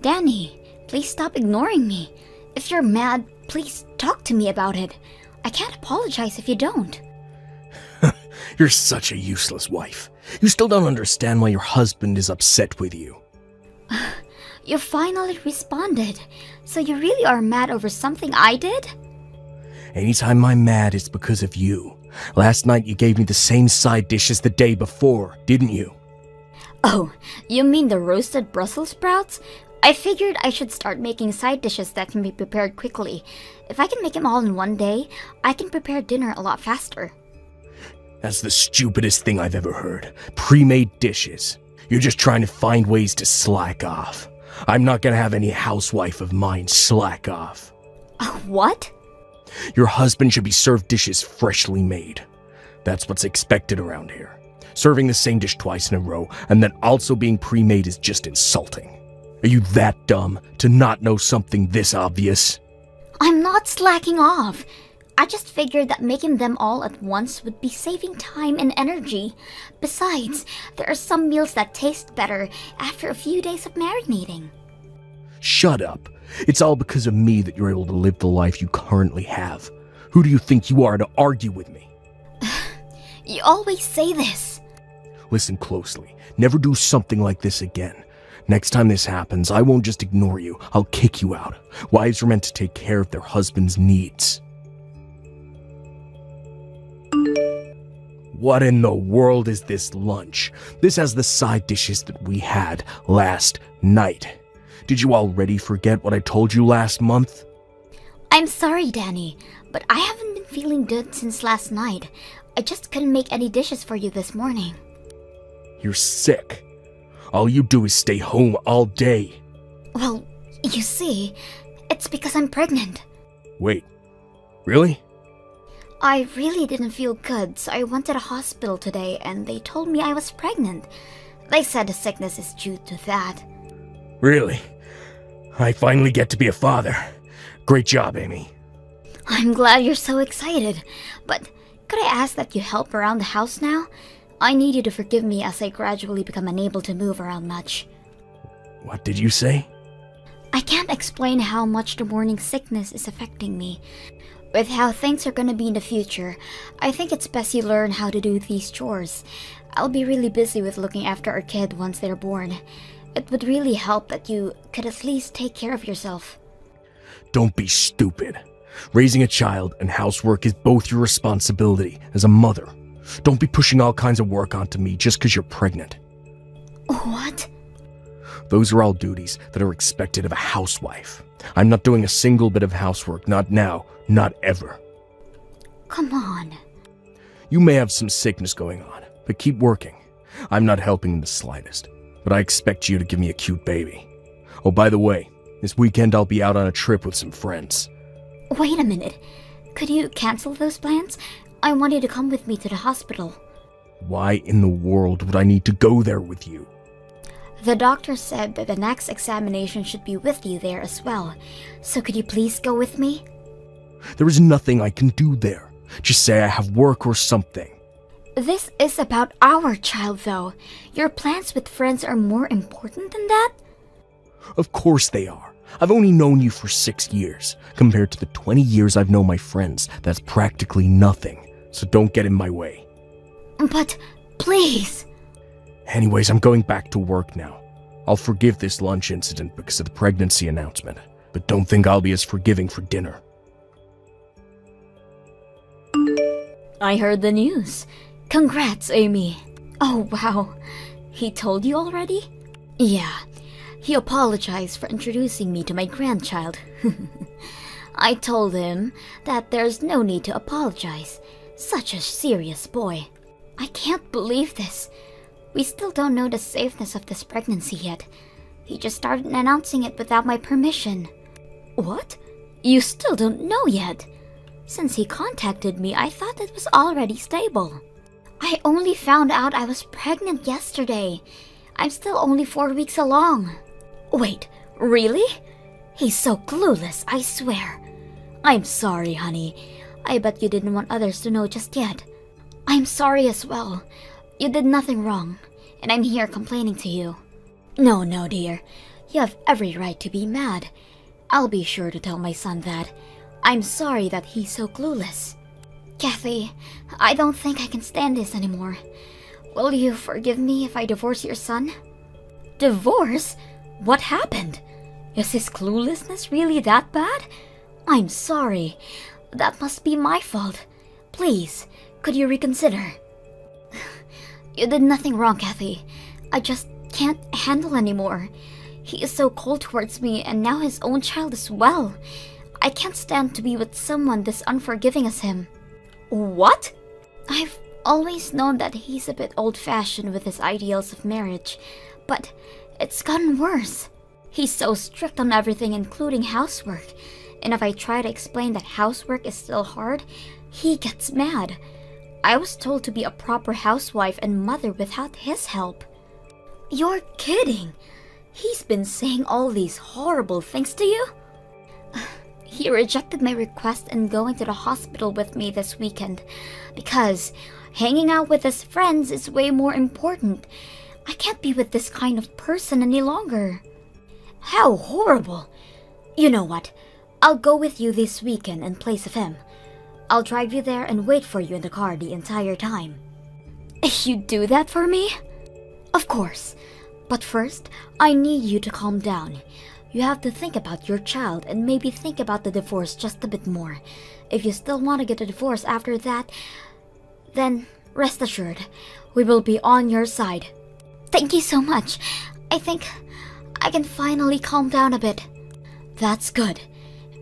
Danny, please stop ignoring me. If you're mad, please talk to me about it. I can't apologize if you don't. You're such a useless wife. You still don't understand why your husband is upset with you. You finally responded. So you really are mad over something I did? Anytime I'm mad, it's because of you. Last night you gave me the same side dish as the day before, didn't you? Oh, you mean the roasted Brussels sprouts? I figured I should start making side dishes that can be prepared quickly. If I can make them all in one day, I can prepare dinner a lot faster. That's the stupidest thing I've ever heard. Pre-made dishes. You're just trying to find ways to slack off. I'm not gonna have any housewife of mine slack off. What? Your husband should be served dishes freshly made. That's what's expected around here. Serving the same dish twice in a row and then also being pre-made is just insulting. Are you that dumb to not know something this obvious? I'm not slacking off. I just figured that making them all at once would be saving time and energy. Besides, there are some meals that taste better after a few days of marinating. Shut up. It's all because of me that you're able to live the life you currently have. Who do you think you are to argue with me? You always say this. Listen closely. Never do something like this again. Next time this happens, I won't just ignore you. I'll kick you out. Wives are meant to take care of their husband's needs. What in the world is this lunch? This has the side dishes that we had last night. Did you already forget what I told you last month? I'm sorry, Danny, but I haven't been feeling good since last night. I just couldn't make any dishes for you this morning. You're sick. All you do is stay home all day. Well, you see, it's because I'm pregnant. Wait, really? I really didn't feel good, so I went to the hospital today and they told me I was pregnant. They said the sickness is due to that. Really? I finally get to be a father. Great job, Amy. I'm glad you're so excited, but could I ask that you help around the house now? I need you to forgive me as I gradually become unable to move around much. What did you say? I can't explain how much the morning sickness is affecting me. With how things are gonna be in the future, I think it's best you learn how to do these chores. I'll be really busy with looking after our kid once they're born. It would really help that you could at least take care of yourself. Don't be stupid. Raising a child and housework is both your responsibility as a mother. Don't be pushing all kinds of work onto me just because you're pregnant. What? Those are all duties that are expected of a housewife. I'm not doing a single bit of housework, not now, not ever. Come on. You may have some sickness going on, but keep working. I'm not helping in the slightest, but I expect you to give me a cute baby. Oh, by the way, this weekend I'll be out on a trip with some friends. Wait a minute. Could you cancel those plans? I want you to come with me to the hospital. Why in the world would I need to go there with you? The doctor said that the next examination should be with you there as well. So could you please go with me? There is nothing I can do there. Just say I have work or something. This is about our child, though. Your plans with friends are more important than that? Of course they are. I've only known you for 6 years. Compared to the 20 years I've known my friends, that's practically nothing. So don't get in my way. But, please. Anyways, I'm going back to work now. I'll forgive this lunch incident because of the pregnancy announcement, but don't think I'll be as forgiving for dinner. I heard the news. Congrats, Amy. Oh, wow. He told you already? Yeah. He apologized for introducing me to my grandchild. I told him that there's no need to apologize. Such a serious boy. I can't believe this. We still don't know the safeness of this pregnancy yet. He just started announcing it without my permission. What? You still don't know yet? Since he contacted me, I thought it was already stable. I only found out I was pregnant yesterday. I'm still only 4 weeks along. Wait, really? He's so clueless, I swear. I'm sorry, honey. I bet you didn't want others to know just yet. I'm sorry as well. You did nothing wrong, and I'm here complaining to you. No, dear. You have every right to be mad. I'll be sure to tell my son that. I'm sorry that he's so clueless. Kathy, I don't think I can stand this anymore. Will you forgive me if I divorce your son? Divorce? What happened? Is his cluelessness really that bad? I'm sorry. That must be my fault. Please, could you reconsider? You did nothing wrong, Kathy. I just can't handle anymore. He is so cold towards me, and now his own child as well. I can't stand to be with someone this unforgiving as him. What? I've always known that he's a bit old-fashioned with his ideals of marriage, but it's gotten worse. He's so strict on everything, including housework, and if I try to explain that housework is still hard, he gets mad. I was told to be a proper housewife and mother without his help. You're kidding! He's been saying all these horrible things to you? He rejected my request and going to the hospital with me this weekend because hanging out with his friends is way more important. I can't be with this kind of person any longer. How horrible! You know what? I'll go with you this weekend in place of him. I'll drive you there and wait for you in the car the entire time. You'd do that for me? Of course. But first, I need you to calm down. You have to think about your child and maybe think about the divorce just a bit more. If you still want to get a divorce after that, then rest assured, we will be on your side. Thank you so much. I think I can finally calm down a bit. That's good.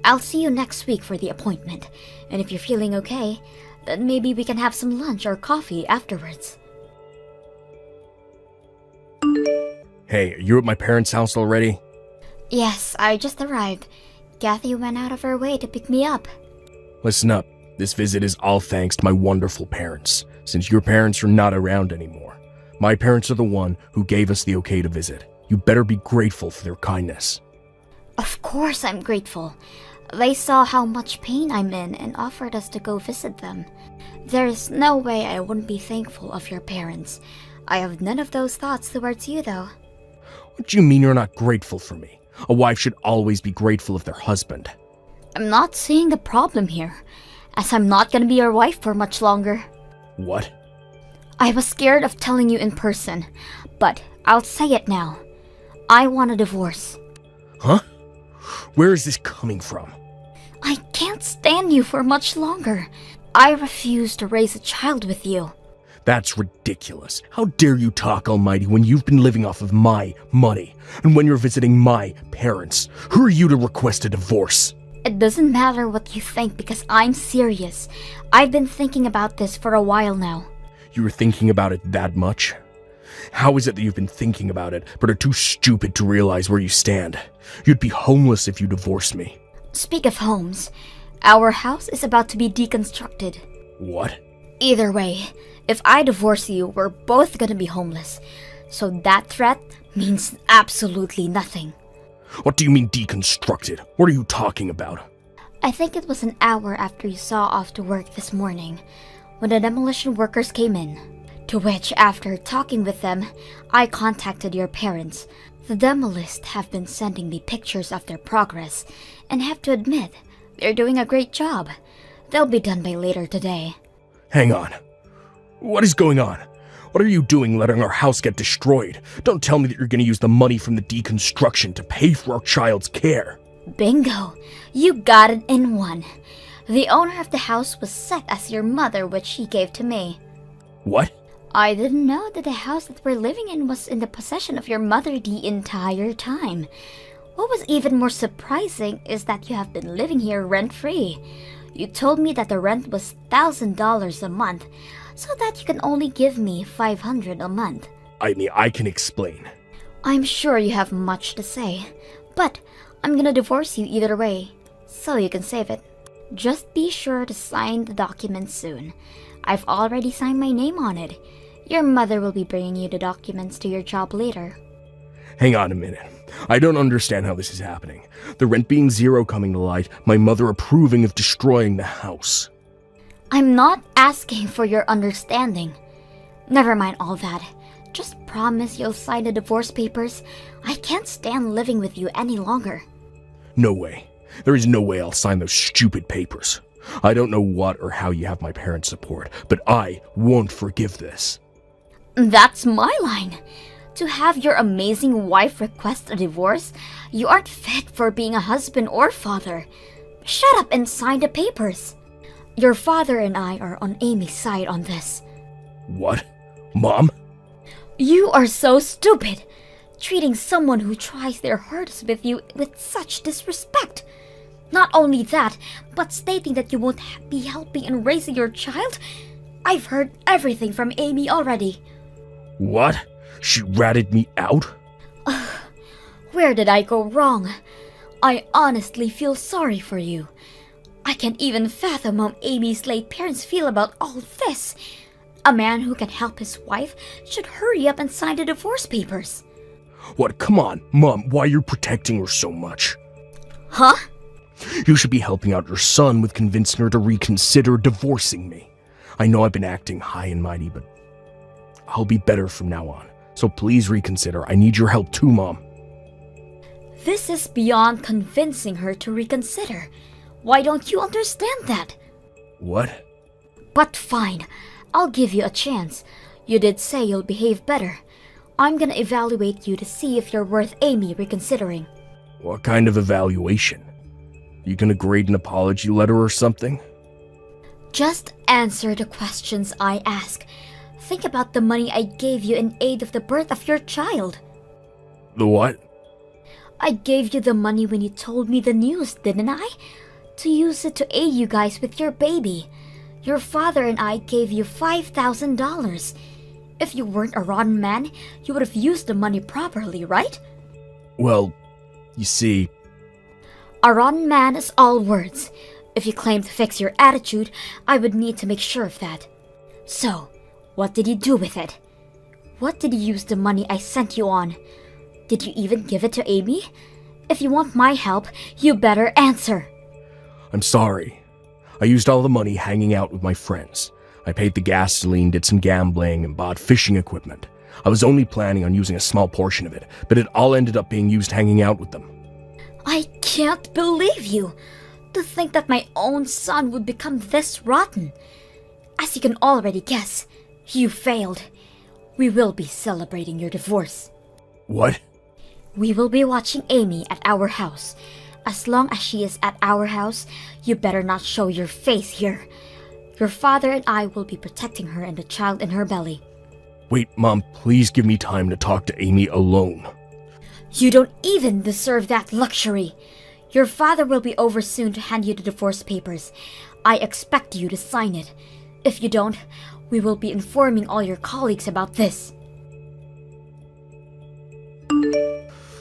I'll see you next week for the appointment. And if you're feeling okay, then maybe we can have some lunch or coffee afterwards. Hey, are you at my parents' house already? Yes, I just arrived. Kathy went out of her way to pick me up. Listen up. This visit is all thanks to my wonderful parents, since your parents are not around anymore. My parents are the one who gave us the okay to visit. You better be grateful for their kindness. Of course I'm grateful. They saw how much pain I'm in and offered us to go visit them. There is no way I wouldn't be thankful of your parents. I have none of those thoughts towards you, though. What do you mean you're not grateful for me? A wife should always be grateful of their husband. I'm not seeing the problem here, as I'm not gonna be your wife for much longer. What? I was scared of telling you in person, but I'll say it now. I want a divorce. Huh? Where is this coming from? I can't stand you for much longer. I refuse to raise a child with you. That's ridiculous. How dare you talk, Almighty, when you've been living off of my money, and when you're visiting my parents? Who are you to request a divorce? It doesn't matter what you think because I'm serious. I've been thinking about this for a while now. You were thinking about it that much? How is it that you've been thinking about it, but are too stupid to realize where you stand? You'd be homeless if you divorced me. Speak of homes, our house is about to be deconstructed. What? Either way, if I divorce you, we're both gonna be homeless. So that threat means absolutely nothing. What do you mean deconstructed? What are you talking about? I think it was an hour after you saw off to work this morning, when the demolition workers came in. To which, after talking with them, I contacted your parents. The demolists have been sending me pictures of their progress, and have to admit, they're doing a great job. They'll be done by later today. Hang on. What is going on? What are you doing letting our house get destroyed? Don't tell me that you're going to use the money from the deconstruction to pay for our child's care. Bingo! You got it in one. The owner of the house was set as your mother, which she gave to me. What? I didn't know that the house that we're living in was in the possession of your mother the entire time. What was even more surprising is that you have been living here rent-free. You told me that the rent was $1,000 a month, so that you can only give me $500 a month. I mean, I can explain. I'm sure you have much to say, but I'm gonna divorce you either way, so you can save it. Just be sure to sign the document soon. I've already signed my name on it. Your mother will be bringing you the documents to your job later. Hang on a minute. I don't understand how this is happening. The rent being zero coming to light, my mother approving of destroying the house. I'm not asking for your understanding. Never mind all that. Just promise you'll sign the divorce papers. I can't stand living with you any longer. No way. There is no way I'll sign those stupid papers. I don't know what or how you have my parents' support, but I won't forgive this. That's my line. To have your amazing wife request a divorce, you aren't fit for being a husband or father. Shut up and sign the papers. Your father and I are on Amy's side on this. What? Mom? You are so stupid, treating someone who tries their hardest with you with such disrespect. Not only that, but stating that you won't be helping in raising your child. I've heard everything from Amy already. What? She ratted me out? Where did I go wrong? I honestly feel sorry for you. I can't even fathom how Amy's late parents feel about all this. A man who can help his wife should hurry up and sign the divorce papers. What? Come on, Mom, why are you protecting her so much? Huh? You should be helping out your son with convincing her to reconsider divorcing me. I know I've been acting high and mighty, but I'll be better from now on. So please reconsider. I need your help too, Mom. This is beyond convincing her to reconsider. Why don't you understand that? What? But fine, I'll give you a chance. You did say you'll behave better. I'm gonna evaluate you to see if you're worth Amy reconsidering. What kind of evaluation? You gonna grade an apology letter or something? Just answer the questions I ask. Think about the money I gave you in aid of the birth of your child. The what? I gave you the money when you told me the news, didn't I? To use it to aid you guys with your baby. Your father and I gave you $5,000. If you weren't a rotten man, you would have used the money properly, right? Well, you see... A rotten man is all words. If you claim to fix your attitude, I would need to make sure of that. So, what did you do with it? What did you use the money I sent you on? Did you even give it to Amy? If you want my help, you better answer. I'm sorry. I used all the money hanging out with my friends. I paid the gasoline, did some gambling, and bought fishing equipment. I was only planning on using a small portion of it, but it all ended up being used hanging out with them. I can't believe you! To think that my own son would become this rotten. As you can already guess, you failed. We will be celebrating your divorce. What? We will be watching Amy at our house. As long as she is at our house, you better not show your face here. Your father and I will be protecting her and the child in her belly. Wait, Mom, please give me time to talk to Amy alone. You don't even deserve that luxury. Your father will be over soon to hand you the divorce papers. I expect you to sign it. If you don't, we will be informing all your colleagues about this.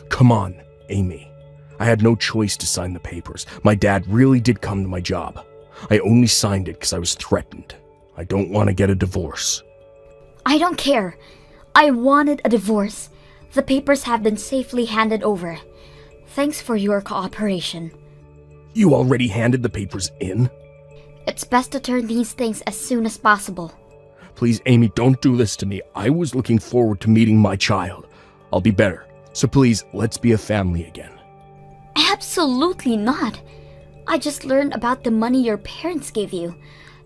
Come on, Amy. I had no choice to sign the papers. My dad really did come to my job. I only signed it because I was threatened. I don't want to get a divorce. I don't care. I wanted a divorce. The papers have been safely handed over. Thanks for your cooperation. You already handed the papers in? It's best to turn these things as soon as possible. Please, Amy, don't do this to me. I was looking forward to meeting my child. I'll be better. So please, let's be a family again. Absolutely not. I just learned about the money your parents gave you.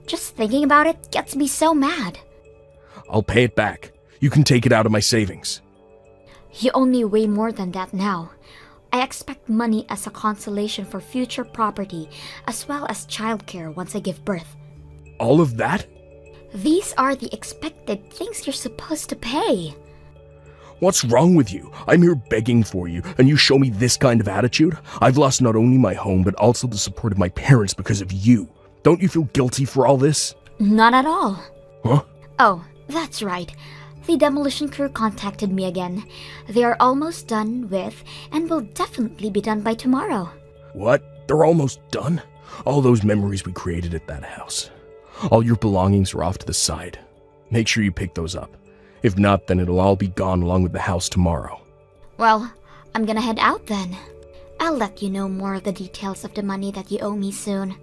Just thinking about it gets me so mad. I'll pay it back. You can take it out of my savings. You only weigh more than that now. I expect money as a consolation for future property, as well as childcare once I give birth. All of that? These are the expected things you're supposed to pay. What's wrong with you? I'm here begging for you, and you show me this kind of attitude? I've lost not only my home, but also the support of my parents because of you. Don't you feel guilty for all this? Not at all. Huh? Oh, that's right. The demolition crew contacted me again. They are almost done with, and will definitely be done by tomorrow. What? They're almost done? All those memories we created at that house. All your belongings are off to the side. Make sure you pick those up. If not, then it'll all be gone along with the house tomorrow. Well, I'm gonna head out then. I'll let you know more of the details of the money that you owe me soon.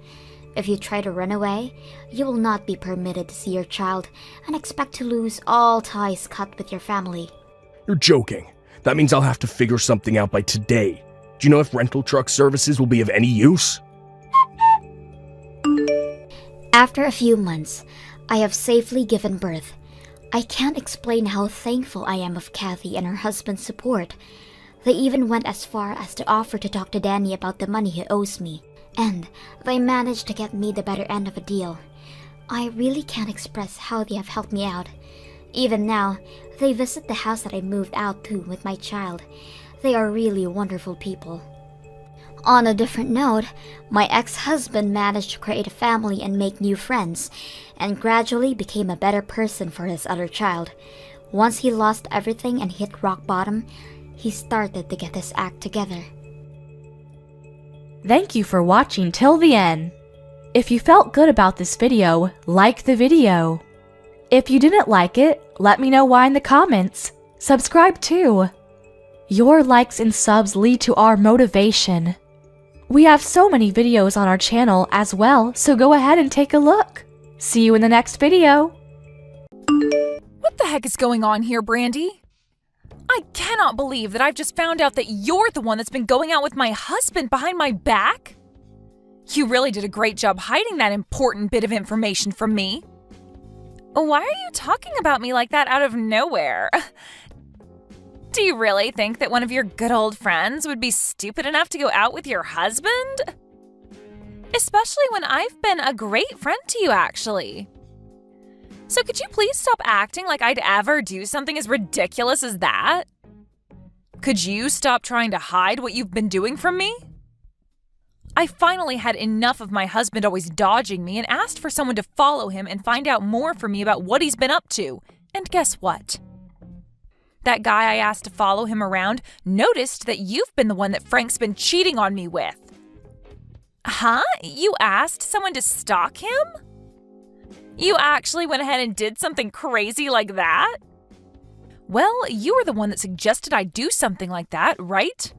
If you try to run away, you will not be permitted to see your child and expect to lose all ties cut with your family. You're joking. That means I'll have to figure something out by today. Do you know if rental truck services will be of any use? After a few months, I have safely given birth. I can't explain how thankful I am of Kathy and her husband's support. They even went as far as to offer to talk to Danny about the money he owes me. And they managed to get me the better end of a deal. I really can't express how they have helped me out. Even now, they visit the house that I moved out to with my child. They are really wonderful people. On a different note, my ex-husband managed to create a family and make new friends, and gradually became a better person for his other child. Once he lost everything and hit rock bottom, he started to get his act together. Thank you for watching till the end. If you felt good about this video, like the video. If you didn't like it, let me know why in the comments. Subscribe too. Your likes and subs lead to our motivation. We have so many videos on our channel as well, so go ahead and take a look. See you in the next video. What the heck is going on here, Brandy? I cannot believe that I've just found out that you're the one that's been going out with my husband behind my back. You really did a great job hiding that important bit of information from me. Why are you talking about me like that out of nowhere? Do you really think that one of your good old friends would be stupid enough to go out with your husband? Especially when I've been a great friend to you, actually. So could you please stop acting like I'd ever do something as ridiculous as that? Could you stop trying to hide what you've been doing from me? I finally had enough of my husband always dodging me and asked for someone to follow him and find out more from me about what he's been up to. And guess what? That guy I asked to follow him around noticed that you've been the one that Frank's been cheating on me with. Huh? You asked someone to stalk him? You actually went ahead and did something crazy like that? Well, you were the one that suggested I do something like that, right?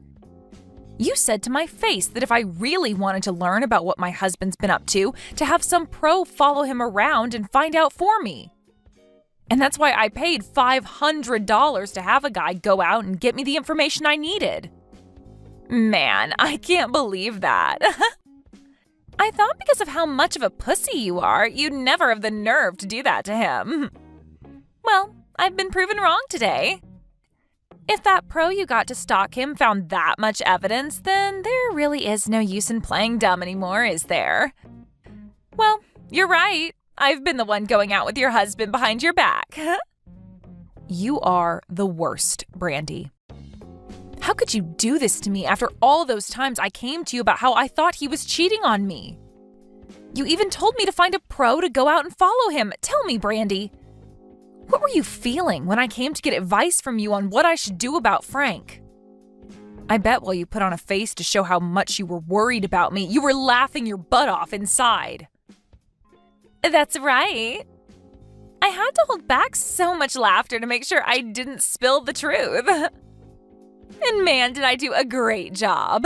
You said to my face that if I really wanted to learn about what my husband's been up to have some pro follow him around and find out for me. And that's why I paid $500 to have a guy go out and get me the information I needed. Man, I can't believe that. I thought because of how much of a pussy you are, you'd never have the nerve to do that to him. Well, I've been proven wrong today. If that pro you got to stalk him found that much evidence, then there really is no use in playing dumb anymore, is there? Well, you're right. I've been the one going out with your husband behind your back. You are the worst, Brandy. How could you do this to me after all those times I came to you about how I thought he was cheating on me? You even told me to find a pro to go out and follow him. Tell me, Brandy, what were you feeling when I came to get advice from you on what I should do about Frank? I bet while you put on a face to show how much you were worried about me, you were laughing your butt off inside. That's right. I had to hold back so much laughter to make sure I didn't spill the truth. And man, did I do a great job.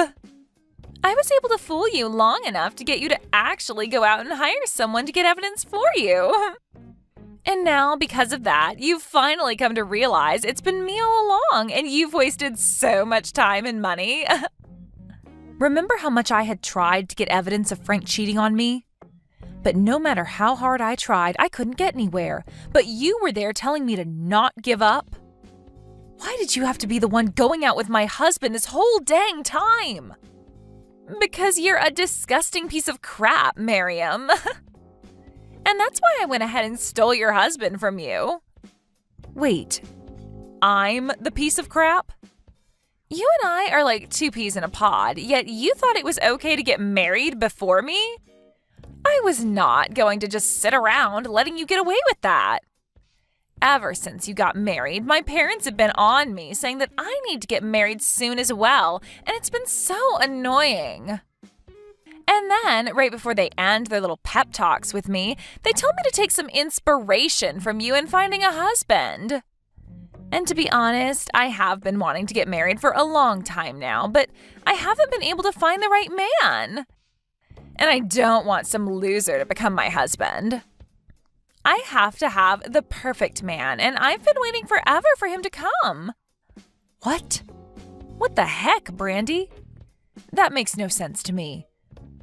I was able to fool you long enough to get you to actually go out and hire someone to get evidence for you. And now, because of that, you've finally come to realize it's been me all along and you've wasted so much time and money. Remember how much I had tried to get evidence of Frank cheating on me? But no matter how hard I tried, I couldn't get anywhere. But you were there telling me to not give up. Why did you have to be the one going out with my husband this whole dang time? Because you're a disgusting piece of crap, Miriam. And that's why I went ahead and stole your husband from you. Wait, I'm the piece of crap? You and I are like two peas in a pod, yet you thought it was okay to get married before me? I was not going to just sit around letting you get away with that. Ever since you got married, my parents have been on me saying that I need to get married soon as well, and it's been so annoying. And then, right before they end their little pep talks with me, they told me to take some inspiration from you in finding a husband. And to be honest, I have been wanting to get married for a long time now, but I haven't been able to find the right man. And I don't want some loser to become my husband. I have to have the perfect man, and I've been waiting forever for him to come. What? What the heck, Brandy? That makes no sense to me.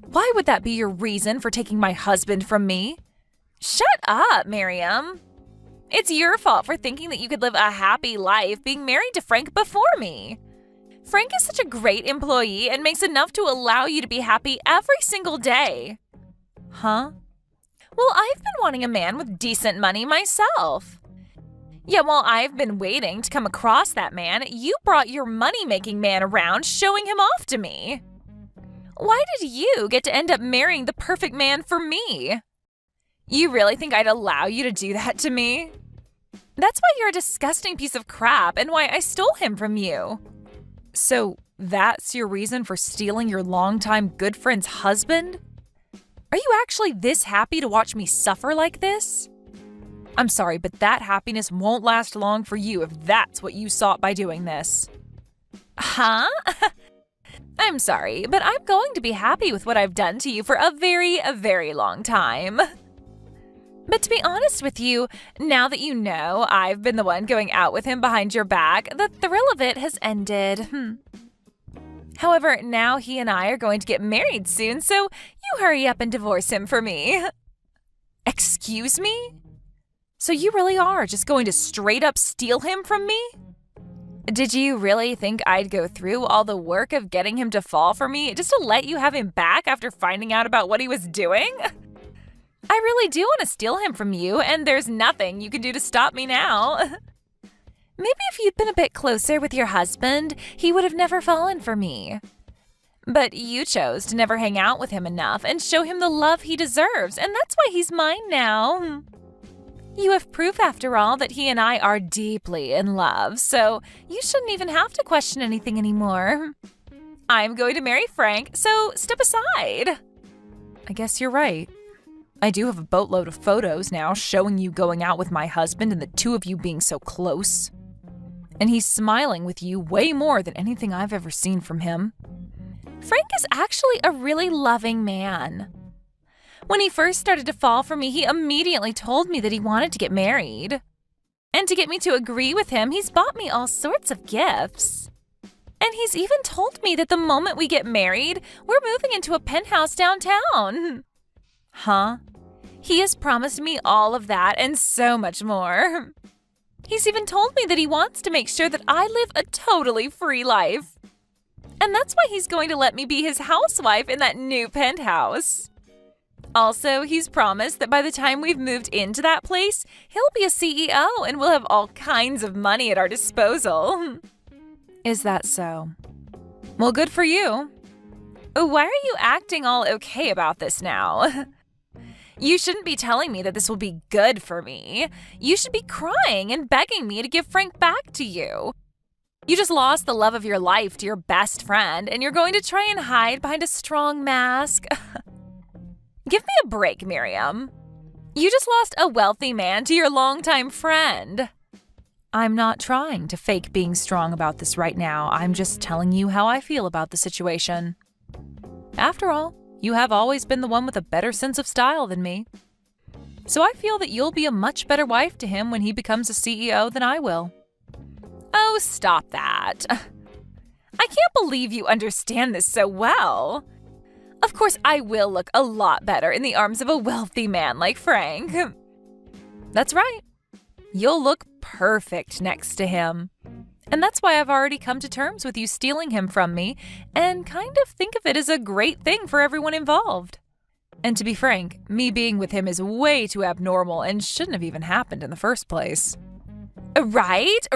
Why would that be your reason for taking my husband from me? Shut up, Miriam. It's your fault for thinking that you could live a happy life being married to Frank before me. Frank is such a great employee and makes enough to allow you to be happy every single day. Huh? Well, I've been wanting a man with decent money myself. Yet while I've been waiting to come across that man, you brought your money-making man around, showing him off to me. Why did you get to end up marrying the perfect man for me? You really think I'd allow you to do that to me? That's why you're a disgusting piece of crap and why I stole him from you. So that's your reason for stealing your longtime good friend's husband? Are you actually this happy to watch me suffer like this? I'm sorry, but that happiness won't last long for you if that's what you sought by doing this. Huh? I'm sorry, but I'm going to be happy with what I've done to you for a very long time. But to be honest with you, now that you know I've been the one going out with him behind your back, the thrill of it has ended. However, now he and I are going to get married soon, so you hurry up and divorce him for me. Excuse me? So you really are just going to straight up steal him from me? Did you really think I'd go through all the work of getting him to fall for me just to let you have him back after finding out about what he was doing? I really do want to steal him from you, and there's nothing you can do to stop me now. Maybe if you'd been a bit closer with your husband, he would have never fallen for me. But you chose to never hang out with him enough and show him the love he deserves, and that's why he's mine now. You have proof, after all, that he and I are deeply in love, so you shouldn't even have to question anything anymore. I'm going to marry Frank, so step aside. I guess you're right. I do have a boatload of photos now showing you going out with my husband and the two of you being so close. And he's smiling with you way more than anything I've ever seen from him. Frank is actually a really loving man. When he first started to fall for me, he immediately told me that he wanted to get married. And to get me to agree with him, he's bought me all sorts of gifts. And he's even told me that the moment we get married, we're moving into a penthouse downtown. Huh? He has promised me all of that and so much more. He's even told me that he wants to make sure that I live a totally free life. And that's why he's going to let me be his housewife in that new penthouse. Also, he's promised that by the time we've moved into that place, he'll be a CEO and we'll have all kinds of money at our disposal. Is that so? Well, good for you. Why are you acting all okay about this now? You shouldn't be telling me that this will be good for me. You should be crying and begging me to give Frank back to you. You just lost the love of your life to your best friend, and you're going to try and hide behind a strong mask. Give me a break, Miriam. You just lost a wealthy man to your longtime friend. I'm not trying to fake being strong about this right now. I'm just telling you how I feel about the situation. After all, you have always been the one with a better sense of style than me. So I feel that you'll be a much better wife to him when he becomes a CEO than I will. Oh, stop that. I can't believe you understand this so well. Of course, I will look a lot better in the arms of a wealthy man like Frank. That's right. You'll look perfect next to him. And that's why I've already come to terms with you stealing him from me and kind of think of it as a great thing for everyone involved. And to be frank, me being with him is way too abnormal and shouldn't have even happened in the first place. Right?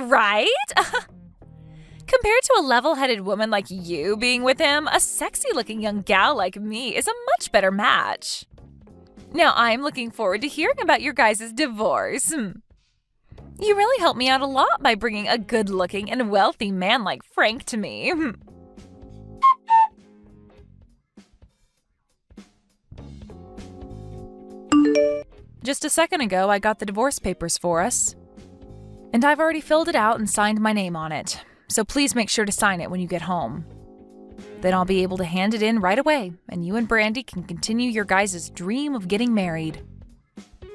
Compared to a level-headed woman like you being with him, a sexy-looking young gal like me is a much better match. Now I'm looking forward to hearing about your guys' divorce. You really helped me out a lot by bringing a good-looking and wealthy man like Frank to me. Just a second ago, I got the divorce papers for us. And I've already filled it out and signed my name on it. So please make sure to sign it when you get home. Then I'll be able to hand it in right away, and you and Brandy can continue your guys' dream of getting married.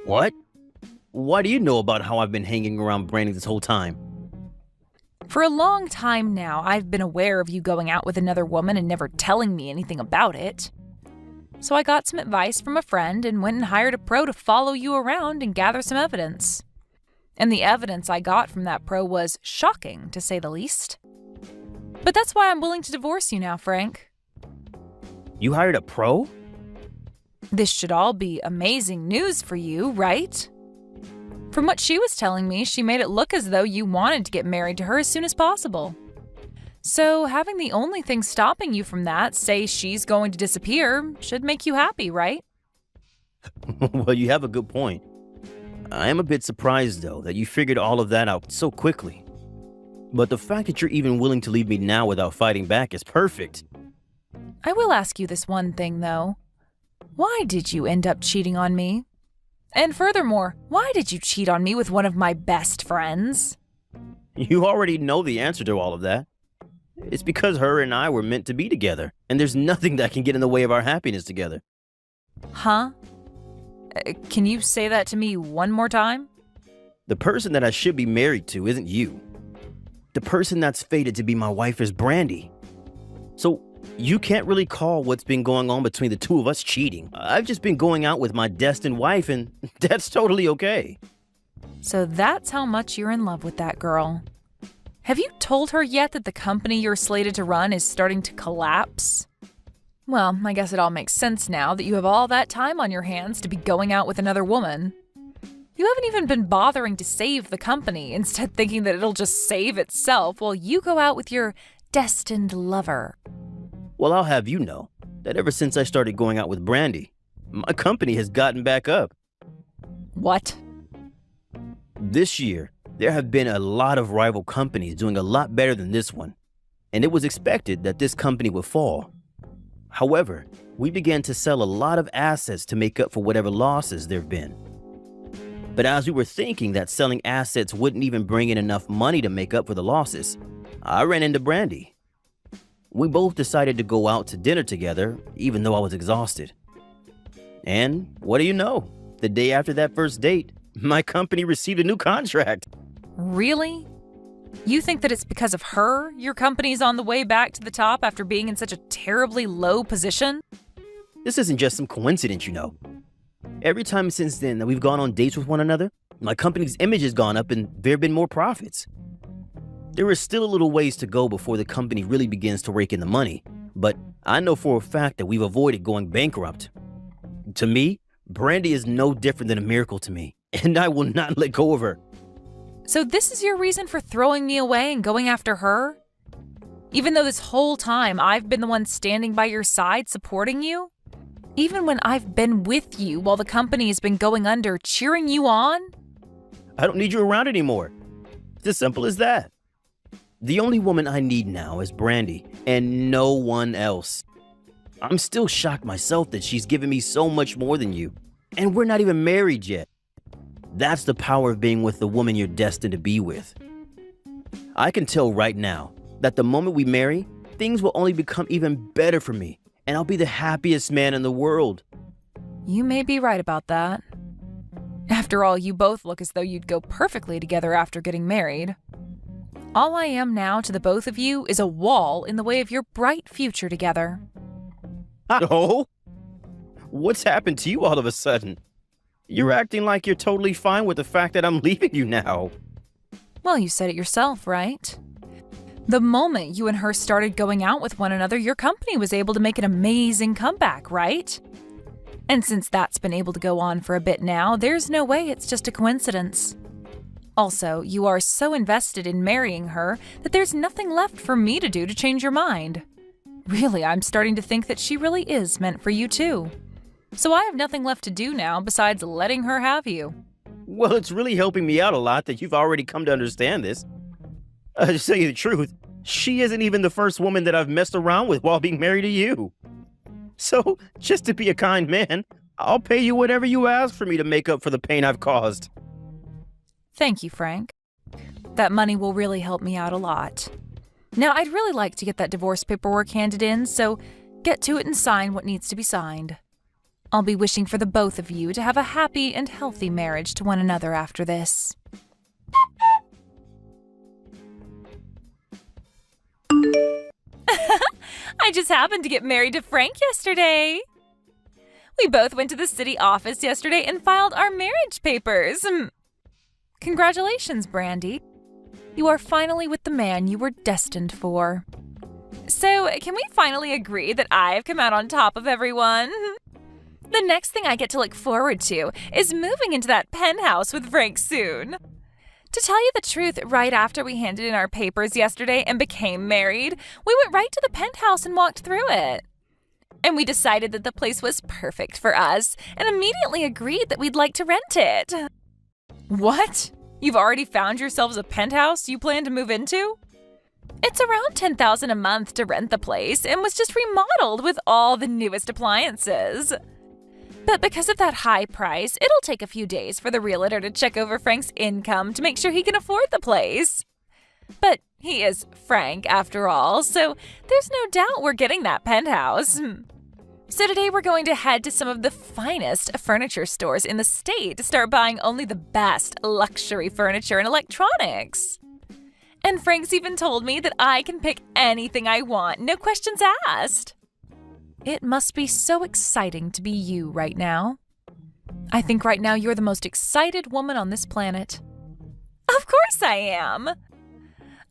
What? Why do you know about how I've been hanging around Brandy this whole time? For a long time now, I've been aware of you going out with another woman and never telling me anything about it. So I got some advice from a friend and went and hired a pro to follow you around and gather some evidence. And the evidence I got from that pro was shocking, to say the least. But that's why I'm willing to divorce you now, Frank. You hired a pro? This should all be amazing news for you, right? From what she was telling me, she made it look as though you wanted to get married to her as soon as possible. So having the only thing stopping you from that, say she's going to disappear, should make you happy, right? Well, you have a good point. I am a bit surprised, though, that you figured all of that out so quickly. But the fact that you're even willing to leave me now without fighting back is perfect. I will ask you this one thing, though. Why did you end up cheating on me? And furthermore, why did you cheat on me with one of my best friends? You already know the answer to all of that. It's because her and I were meant to be together, and there's nothing that can get in the way of our happiness together. Huh? Can you say that to me one more time? The person that I should be married to isn't you. The person that's fated to be my wife is Brandy. So you can't really call what's been going on between the two of us cheating. I've just been going out with my destined wife, and that's totally okay. So that's how much you're in love with that girl. Have you told her yet that the company you're slated to run is starting to collapse? Well, I guess it all makes sense now that you have all that time on your hands to be going out with another woman. You haven't even been bothering to save the company, instead thinking that it'll just save itself while you go out with your destined lover. Well, I'll have you know that ever since I started going out with Brandy, my company has gotten back up. What? This year, there have been a lot of rival companies doing a lot better than this one, and it was expected that this company would fall. However, we began to sell a lot of assets to make up for whatever losses there have been. But as we were thinking that selling assets wouldn't even bring in enough money to make up for the losses, I ran into Brandy. We both decided to go out to dinner together, even though I was exhausted. And what do you know? The day after that first date, my company received a new contract. Really? You think that it's because of her your company's on the way back to the top after being in such a terribly low position? This isn't just some coincidence, you know. Every time since then that we've gone on dates with one another, my company's image has gone up and there have been more profits. There is still a little ways to go before the company really begins to rake in the money, but I know for a fact that we've avoided going bankrupt. To me, Brandy is no different than a miracle to me, and I will not let go of her. So this is your reason for throwing me away and going after her? Even though this whole time I've been the one standing by your side supporting you? Even when I've been with you while the company has been going under, cheering you on? I don't need you around anymore. It's as simple as that. The only woman I need now is Brandy, and no one else. I'm still shocked myself that she's given me so much more than you, and we're not even married yet. That's the power of being with the woman you're destined to be with. I can tell right now that the moment we marry, things will only become even better for me, and I'll be the happiest man in the world. You may be right about that. After all, you both look as though you'd go perfectly together after getting married. All I am now to the both of you is a wall in the way of your bright future together. Oh? What's happened to you all of a sudden? You're acting like you're totally fine with the fact that I'm leaving you now. Well, you said it yourself, right? The moment you and her started going out with one another, your company was able to make an amazing comeback, right? And since that's been able to go on for a bit now, there's no way it's just a coincidence. Also, you are so invested in marrying her that there's nothing left for me to do to change your mind. Really, I'm starting to think that she really is meant for you too. So I have nothing left to do now besides letting her have you. Well, it's really helping me out a lot that you've already come to understand this. To tell you the truth, she isn't even the first woman that I've messed around with while being married to you. So, just to be a kind man, I'll pay you whatever you ask for me to make up for the pain I've caused. Thank you, Frank. That money will really help me out a lot. Now, I'd really like to get that divorce paperwork handed in, so get to it and sign what needs to be signed. I'll be wishing for the both of you to have a happy and healthy marriage to one another after this. I just happened to get married to Frank yesterday. We both went to the city office yesterday and filed our marriage papers. Congratulations, Brandy. You are finally with the man you were destined for. So, can we finally agree that I've come out on top of everyone? The next thing I get to look forward to is moving into that penthouse with Frank soon. To tell you the truth, right after we handed in our papers yesterday and became married, we went right to the penthouse and walked through it. And we decided that the place was perfect for us and immediately agreed that we'd like to rent it. What? You've already found yourselves a penthouse you plan to move into? It's around $10,000 a month to rent the place and was just remodeled with all the newest appliances. But because of that high price, it'll take a few days for the realtor to check over Frank's income to make sure he can afford the place. But he is Frank, after all, so there's no doubt we're getting that penthouse. So today we're going to head to some of the finest furniture stores in the state to start buying only the best luxury furniture and electronics. And Frank's even told me that I can pick anything I want, no questions asked. It must be so exciting to be you right now. I think right now you're the most excited woman on this planet. Of course I am.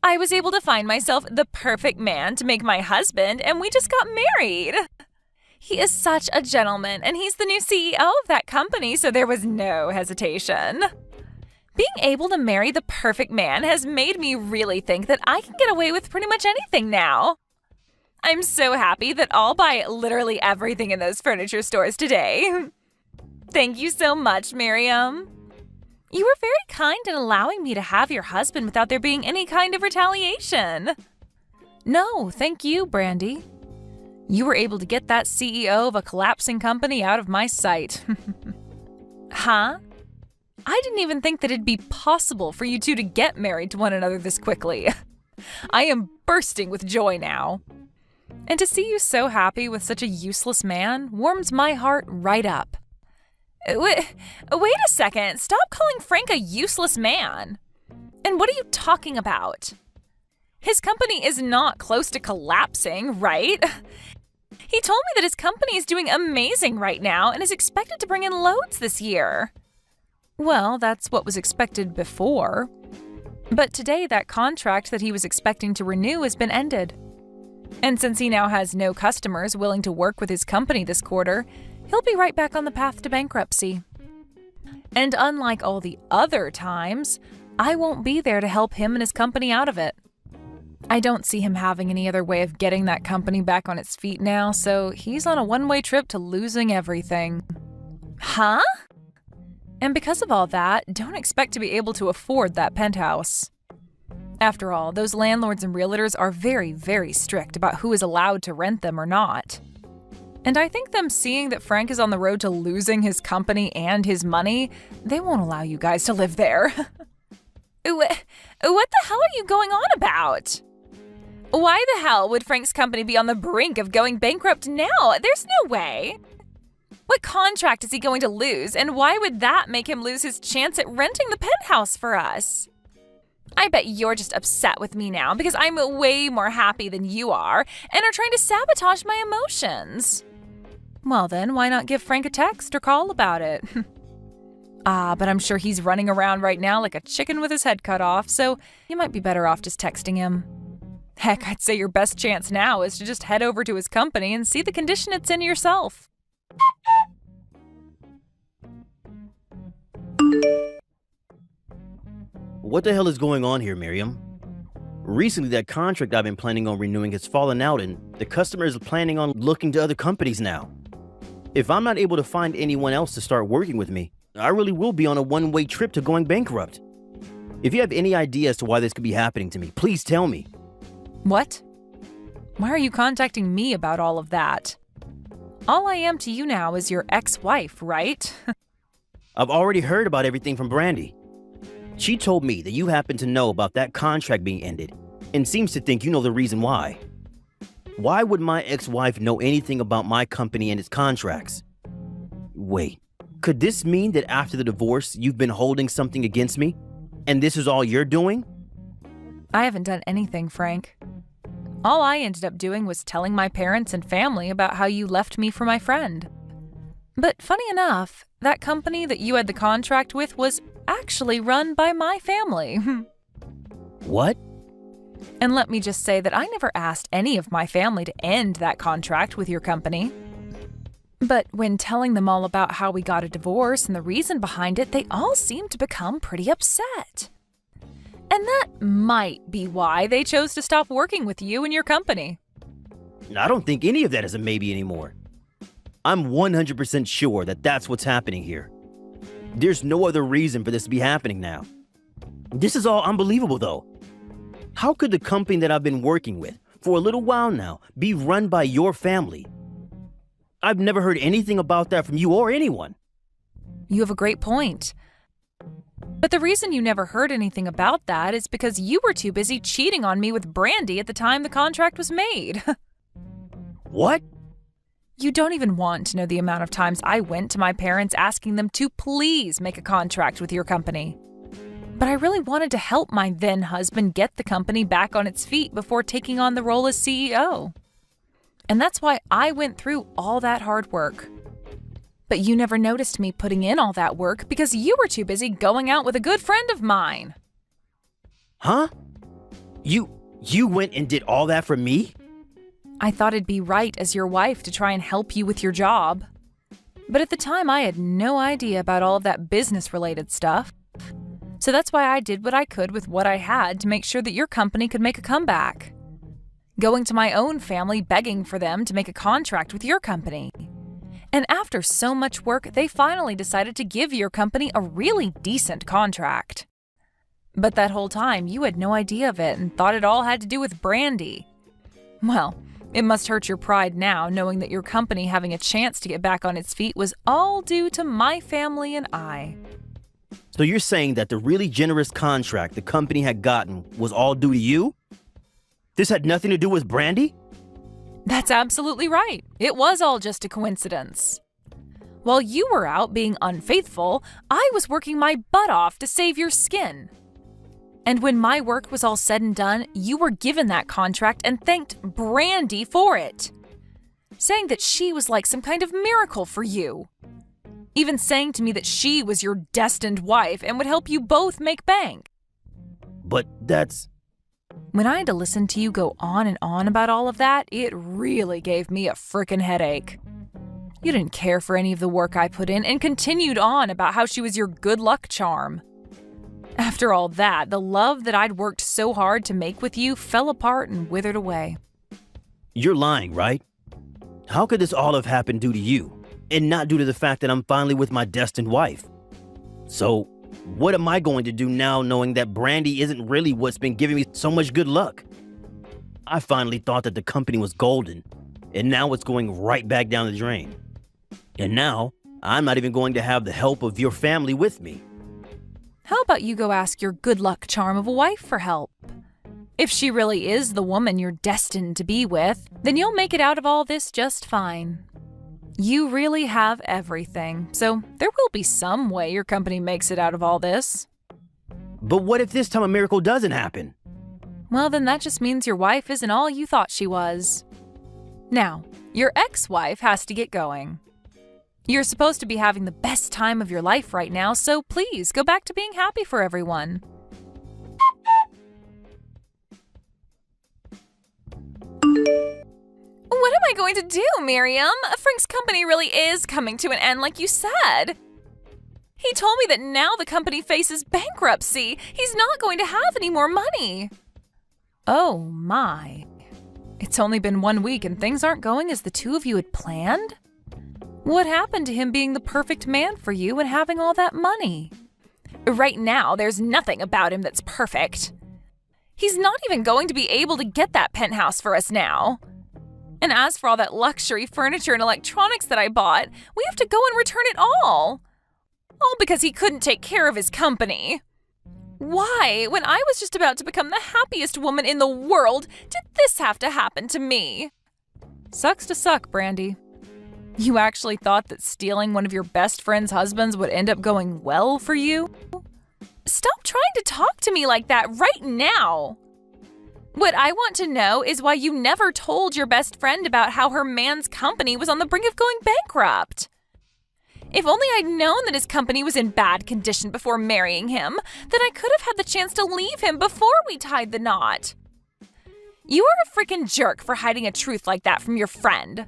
I was able to find myself the perfect man to make my husband, and we just got married. He is such a gentleman, and he's the new CEO of that company, so there was no hesitation. Being able to marry the perfect man has made me really think that I can get away with pretty much anything now. I'm so happy that I'll buy literally everything in those furniture stores today. Thank you so much, Miriam. You were very kind in allowing me to have your husband without there being any kind of retaliation. No, thank you, Brandy. You were able to get that CEO of a collapsing company out of my sight. Huh? I didn't even think that it'd be possible for you two to get married to one another this quickly. I am bursting with joy now. And to see you so happy with such a useless man warms my heart right up. Wait a second. Stop calling Frank a useless man. And what are you talking about? His company is not close to collapsing, right? He told me that his company is doing amazing right now and is expected to bring in loads this year. Well, that's what was expected before. But today, that contract that he was expecting to renew has been ended. And since he now has no customers willing to work with his company this quarter, he'll be right back on the path to bankruptcy. And unlike all the other times, I won't be there to help him and his company out of it. I don't see him having any other way of getting that company back on its feet now, so he's on a one-way trip to losing everything. Huh? And because of all that, don't expect to be able to afford that penthouse. After all, those landlords and realtors are very, very strict about who is allowed to rent them or not. And I think them seeing that Frank is on the road to losing his company and his money, they won't allow you guys to live there. What the hell are you going on about? Why the hell would Frank's company be on the brink of going bankrupt now? There's no way. What contract is he going to lose, and why would that make him lose his chance at renting the penthouse for us? I bet you're just upset with me now because I'm way more happy than you are and are trying to sabotage my emotions. Well then, why not give Frank a text or call about it? But I'm sure he's running around right now like a chicken with his head cut off, so you might be better off just texting him. Heck, I'd say your best chance now is to just head over to his company and see the condition it's in yourself. What the hell is going on here, Miriam? Recently, that contract I've been planning on renewing has fallen out, and the customer is planning on looking to other companies now. If I'm not able to find anyone else to start working with me, I really will be on a one-way trip to going bankrupt. If you have any idea as to why this could be happening to me, please tell me. What? Why are you contacting me about all of that? All I am to you now is your ex-wife, right? I've already heard about everything from Brandy. She told me that you happen to know about that contract being ended and seems to think you know the reason why. Why would my ex-wife know anything about my company and its contracts? Wait, could this mean that after the divorce you've been holding something against me? And this is all you're doing? I haven't done anything, Frank. All I ended up doing was telling my parents and family about how you left me for my friend. But funny enough, that company that you had the contract with was actually run by my family. What? And let me just say that I never asked any of my family to end that contract with your company. But when telling them all about how we got a divorce and the reason behind it, they all seemed to become pretty upset. And that might be why they chose to stop working with you and your company. I don't think any of that is a maybe anymore. I'm 100% sure that that's what's happening here. There's no other reason for this to be happening now. This is all unbelievable, though. How could the company that I've been working with for a little while now be run by your family? I've never heard anything about that from you or anyone. You have a great point. But the reason you never heard anything about that is because you were too busy cheating on me with Brandy at the time the contract was made. What? You don't even want to know the amount of times I went to my parents asking them to please make a contract with your company. But I really wanted to help my then husband get the company back on its feet before taking on the role as CEO. And that's why I went through all that hard work. But you never noticed me putting in all that work because you were too busy going out with a good friend of mine. Huh? You went and did all that for me? I thought it'd be right as your wife to try and help you with your job. But at the time, I had no idea about all of that business-related stuff. So that's why I did what I could with what I had to make sure that your company could make a comeback. Going to my own family begging for them to make a contract with your company. And after so much work, they finally decided to give your company a really decent contract. But that whole time, you had no idea of it and thought it all had to do with Brandy. Well, it must hurt your pride now, knowing that your company having a chance to get back on its feet was all due to my family and I. So you're saying that the really generous contract the company had gotten was all due to you? This had nothing to do with Brandy? That's absolutely right. It was all just a coincidence. While you were out being unfaithful, I was working my butt off to save your skin. And when my work was all said and done, you were given that contract and thanked Brandy for it, saying that she was like some kind of miracle for you. Even saying to me that she was your destined wife and would help you both make bank. But that's... When I had to listen to you go on and on about all of that, it really gave me a frickin' headache. You didn't care for any of the work I put in and continued on about how she was your good luck charm. After all that, the love that I'd worked so hard to make with you fell apart and withered away. You're lying, right? How could this all have happened due to you, and not due to the fact that I'm finally with my destined wife? So, what am I going to do now knowing that Brandy isn't really what's been giving me so much good luck? I finally thought that the company was golden, and now it's going right back down the drain. And now, I'm not even going to have the help of your family with me. How about you go ask your good luck charm of a wife for help? If she really is the woman you're destined to be with, then you'll make it out of all this just fine. You really have everything, so there will be some way your company makes it out of all this. But what if this time a miracle doesn't happen? Well, then that just means your wife isn't all you thought she was. Now, your ex-wife has to get going. You're supposed to be having the best time of your life right now, so please go back to being happy for everyone. What am I going to do, Miriam? Frank's company really is coming to an end like you said. He told me that now the company faces bankruptcy. He's not going to have any more money. Oh my. It's only been 1 week and things aren't going as the two of you had planned? What happened to him being the perfect man for you and having all that money? Right now, there's nothing about him that's perfect. He's not even going to be able to get that penthouse for us now. And as for all that luxury furniture and electronics that I bought, we have to go and return it all. All because he couldn't take care of his company. Why, when I was just about to become the happiest woman in the world, did this have to happen to me? Sucks to suck, Brandy. You actually thought that stealing one of your best friend's husbands would end up going well for you? Stop trying to talk to me like that right now. What I want to know is why you never told your best friend about how her man's company was on the brink of going bankrupt. If only I'd known that his company was in bad condition before marrying him, then I could have had the chance to leave him before we tied the knot. You are a freaking jerk for hiding a truth like that from your friend.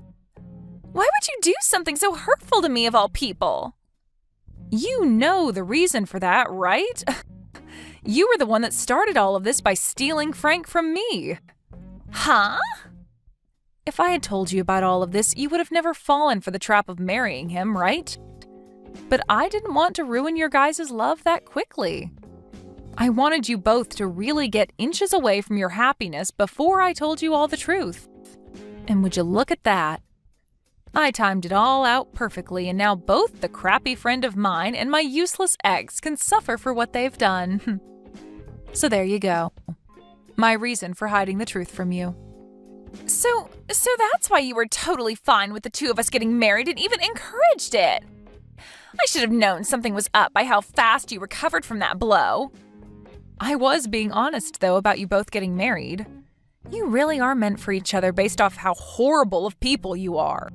Why would you do something so hurtful to me of all people? You know the reason for that, right? You were the one that started all of this by stealing Frank from me. Huh? If I had told you about all of this, you would have never fallen for the trap of marrying him, right? But I didn't want to ruin your guys' love that quickly. I wanted you both to really get inches away from your happiness before I told you all the truth. And would you look at that? I timed it all out perfectly, and now both the crappy friend of mine and my useless ex can suffer for what they've done. So there you go. My reason for hiding the truth from you. So that's why you were totally fine with the two of us getting married and even encouraged it. I should have known something was up by how fast you recovered from that blow. I was being honest, though, about you both getting married. You really are meant for each other based off how horrible of people you are.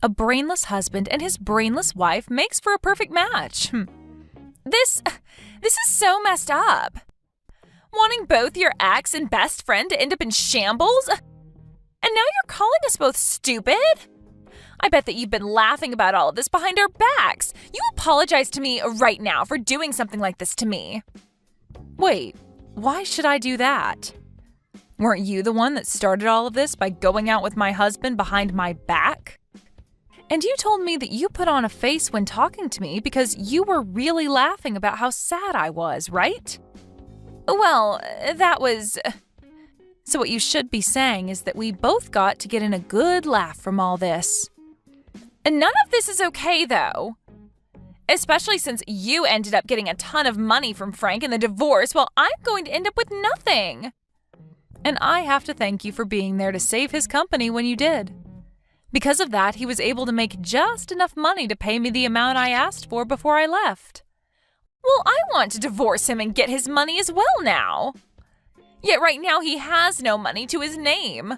A brainless husband and his brainless wife makes for a perfect match. This is so messed up. Wanting both your ex and best friend to end up in shambles? And now you're calling us both stupid? I bet that you've been laughing about all of this behind our backs. You apologize to me right now for doing something like this to me. Wait, why should I do that? Weren't you the one that started all of this by going out with my husband behind my back? And you told me that you put on a face when talking to me because you were really laughing about how sad I was, right? Well, that was... So what you should be saying is that we both got to get in a good laugh from all this. And none of this is okay, though. Especially since you ended up getting a ton of money from Frank in the divorce while I'm going to end up with nothing. And I have to thank you for being there to save his company when you did. Because of that, he was able to make just enough money to pay me the amount I asked for before I left. Well, I want to divorce him and get his money as well now. Yet right now he has no money to his name.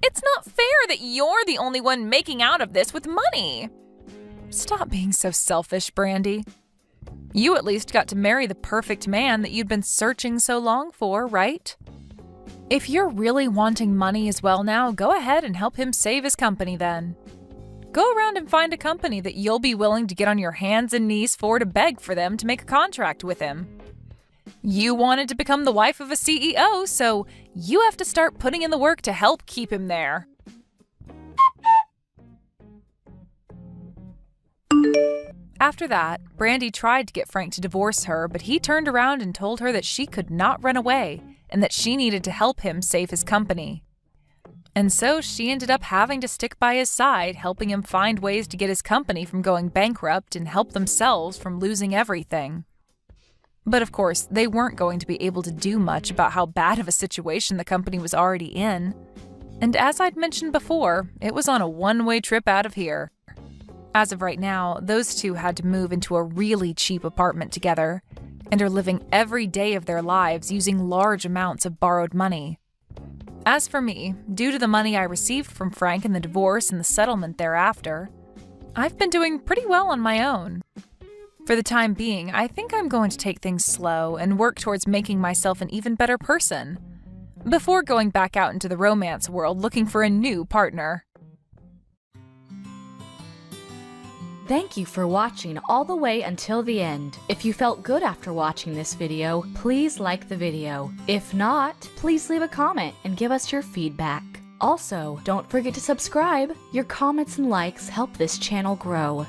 It's not fair that you're the only one making out of this with money. Stop being so selfish, Brandy. You at least got to marry the perfect man that you'd been searching so long for, right? If you're really wanting money as well now, go ahead and help him save his company then. Go around and find a company that you'll be willing to get on your hands and knees for to beg for them to make a contract with him. You wanted to become the wife of a CEO, so you have to start putting in the work to help keep him there. After that, Brandy tried to get Frank to divorce her, but he turned around and told her that she could not run away and that she needed to help him save his company. And so she ended up having to stick by his side, helping him find ways to get his company from going bankrupt and help themselves from losing everything. But of course, they weren't going to be able to do much about how bad of a situation the company was already in. And as I'd mentioned before, it was on a one-way trip out of here. As of right now, those two had to move into a really cheap apartment together and are living every day of their lives using large amounts of borrowed money. As for me, due to the money I received from Frank in the divorce and the settlement thereafter, I've been doing pretty well on my own. For the time being, I think I'm going to take things slow and work towards making myself an even better person, before going back out into the romance world looking for a new partner. Thank you for watching all the way until the end. If you felt good after watching this video, please like the video. If not, please leave a comment and give us your feedback. Also, don't forget to subscribe. Your comments and likes help this channel grow.